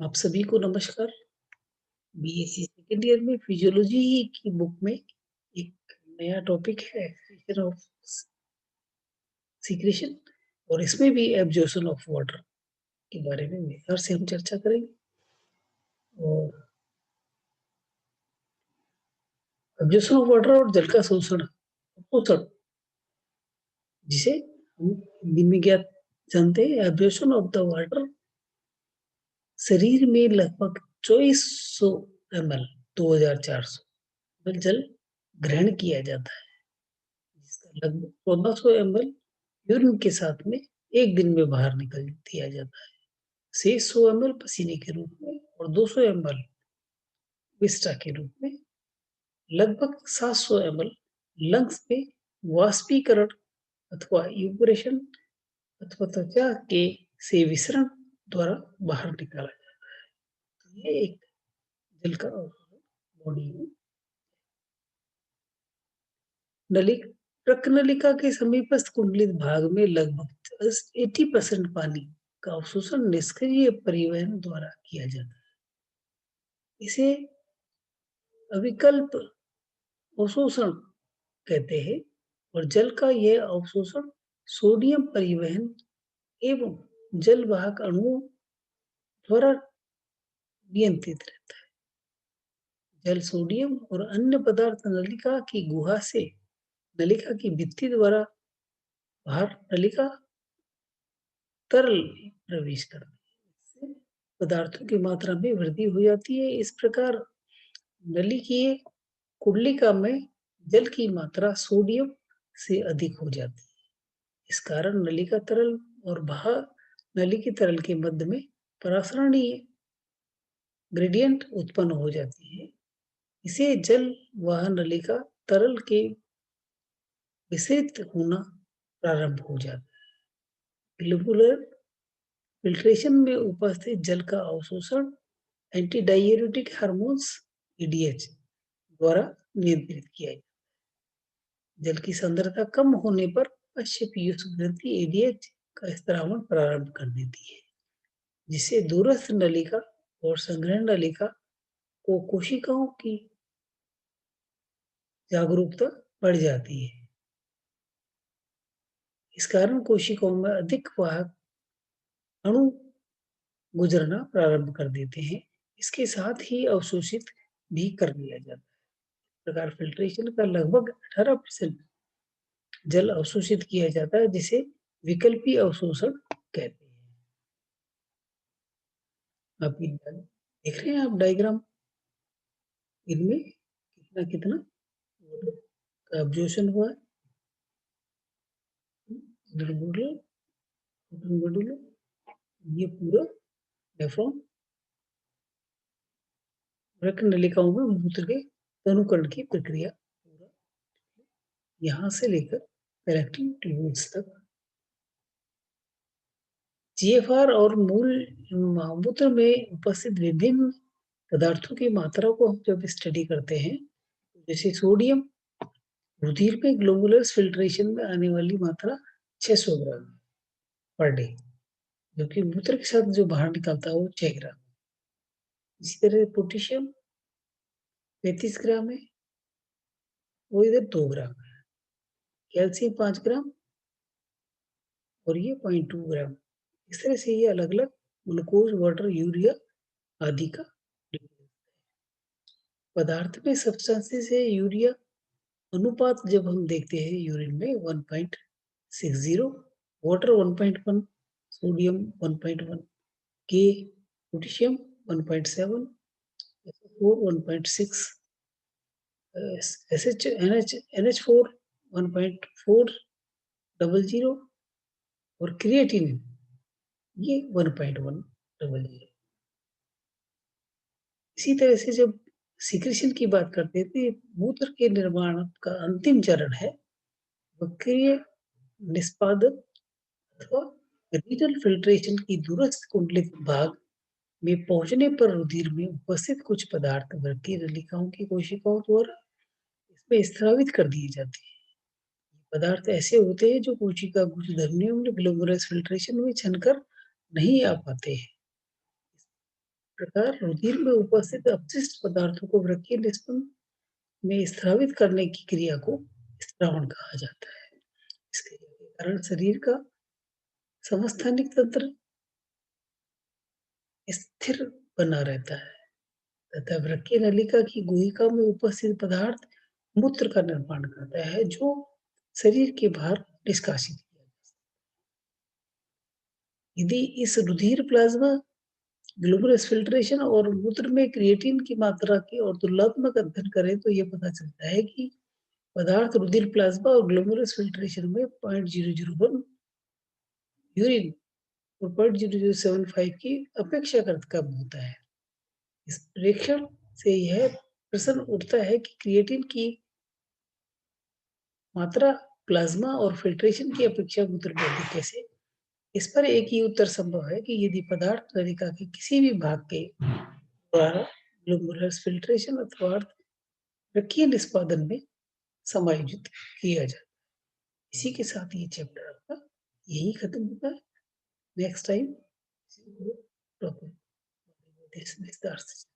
आप सभी को नमस्कार। बीएससी सेकेंड ईयर में फिजियोलॉजी की बुक में एक नया टॉपिक है एक्सक्रीशन ऑफ सीक्रेशन और इसमें भी एब्जॉर्प्शन ऑफ वाटर के बारे में विस्तार से हम चर्चा करेंगे। और एब्जॉर्प्शन ऑफ वाटर और जल का शोषण शोषण जिसे हम हिंदी में क्या जानते हैं, एब्जॉर्प्शन ऑफ द वाटर शरीर में लगभग 2400 ml 2400 जल ग्रहण किया जाता है, जिसका लगभग 1400 ml यूरिन के साथ में एक दिन में बाहर निकल दिया जाता है। शेष 100 ml पसीने के रूप में और 200 ml विस्टा के रूप में। लगभग 700 ml लंग्स में वाष्पीकरण अथवा इवेपोरेशन अथवा त्वचा के से विसरण द्वारा बाहर निकाला जाता है। ये एक जल का बॉडी में प्रकनलिका के समीपस्थ कुंडलित भाग में लगभग 80% पानी का अवशोषण निष्क्रिय परिवहन द्वारा किया जाता है। इसे अविकल्प अवशोषण कहते हैं और जल का यह अवशोषण सोडियम परिवहन एवं जल वाहक अणुओं द्वारा नियंत्रित रहता है। जल सोडियम और अन्य पदार्थ नलिका की गुहा से नलिका की भित्ति द्वारा बाहर नलिका तरल प्रवेश करते हैं। पदार्थों की मात्रा में वृद्धि हो जाती है। इस प्रकार नलिकीय कुंडलिका में जल की मात्रा सोडियम से अधिक हो जाती है। इस कारण नलिका तरल और बाहर नली की तरल के मध्य में परासरणीय ग्रेडियंट उत्पन्न हो जाती है। इसे जल वह नलिका तरल के विसरित होना प्रारंभ हो जाता है। ग्लोबुलर फिल्ट्रेशन में उपस्थित जल का अवशोषण एंटी डाययूरेटिक हार्मोन्स ईडीएच द्वारा नियंत्रित किया जाता है। जल की सांद्रता कम होने पर पश्च पीयूष ग्रंथि एडीएच का स्त्रावण प्रारंभ कर देती है, जिससे दूरस्थ नलिका और संग्रहण नलिका को कोशिकाओं की जागरूकता बढ़ जाती है। इस कारण कोशिकाओं में अधिक वाहक अणु गुजरना प्रारंभ कर देते हैं। इसके साथ ही अवशोषित भी कर दिया जाता है। इस प्रकार फिल्ट्रेशन का लगभग 18% जल अवशोषित किया जाता है, जिसे विकल्पी अवशोषण कहते हैं। आप देख रहे हैं आप डायग्राम, इनमें कितना कितना का अब्जॉर्प्शन हुआ है। ये पूरा डायफ्राम रक्त नलिकाओं में मूत्र के तनुकरण की प्रक्रिया पूरा यहाँ से लेकर कलेक्टिंग ट्यूब्स तक। जीएफआर और मूल मूत्र में उपस्थित विभिन्न पदार्थों की मात्रा को हम जब स्टडी करते हैं, जैसे सोडियम रुधिर में ग्लोबुलर फिल्ट्रेशन में आने वाली मात्रा 600 ग्राम पर डे, जबकि मूत्र के साथ जो बाहर निकलता है वो 6 ग्राम। इसी तरह पोटेशियम 35 ग्राम है, वो इधर 2 ग्राम है। कैल्शियम 5 ग्राम और ये 0.2 ग्राम। इस तरह से ये अलग अलग ग्लूकोज, वाटर, यूरिया आदि का पदार्थ में सब्सटेंसेस है। यूरिया अनुपात जब हम देखते हैं यूरिन में 1.60, वाटर 1.1, सोडियम 1.1, के पोटेशियम 1.7, SO4 1.6, NH4 1.400 और क्रिएटिन ये 1.100। इसी तरह से जब सीक्रेशन की बात करते हैं तो मूत्र के निर्माण का अंतिम चरण है वक्रीय निष्पादन अथवा रीनल फिल्ट्रेशन की दूरस्थ कुंडलित भाग में पहुंचने पर रुधिर में उपस्थित कुछ पदार्थ वर्गीय नलिकाओं की कोशिकाओं द्वारा इसमें स्रावित कर दिए जाते हैं। पदार्थ ऐसे होते हैं जो कोशिका कुछ धमनियों में ग्लोमेरुलर फिल्ट्रेशन में छनकर नहीं आ पाते हैं। प्रकार रुधिर में उपस्थित अपशिष्ट पदार्थों को वृक्कीय निस्पंद में स्रावित करने की क्रिया को स्रावण कहा जाता है। इस क्रिया के कारण शरीर का समस्थानिक तंत्र स्थिर बना रहता है तथा वृक्कीय नलिका की गुहिका में उपस्थित पदार्थ मूत्र का निर्माण करता है जो शरीर के बाहर निष्कासित किया जाता है। यदि इस रुधिर प्लाज्मा ग्लोमेरुलर फिल्ट्रेशन और मूत्र में क्रिएटिन की मात्रा की और तुलनात्मक अध्ययन करें तो ये पता चलता है कि पदार्थ रुधिर प्लाज्मा और ग्लोमेरुलर फिल्ट्रेशन में 0.001 यूरिन और 0.0075 की अपेक्षाकृत कम होता है। इस प्रेक्षण से यह प्रश्न उठता है कि क्रिएटिन की मात्रा प्लाज्मा और फिल्ट्रेशन की अपेक्षा मूत्र में अधिक कैसे? इस पर एक ही उत्तर संभव है कि यदि पदार्थ नलिका के किसी भी भाग के द्वारा ग्लोमेरुलर फिल्ट्रेशन अथवा रखीय निष्पादन में समायोजित किया जाए। इसी के साथ ये चैप्टर आपका यही खत्म होता है। नेक्स्ट टाइम टॉपिक विस्तार से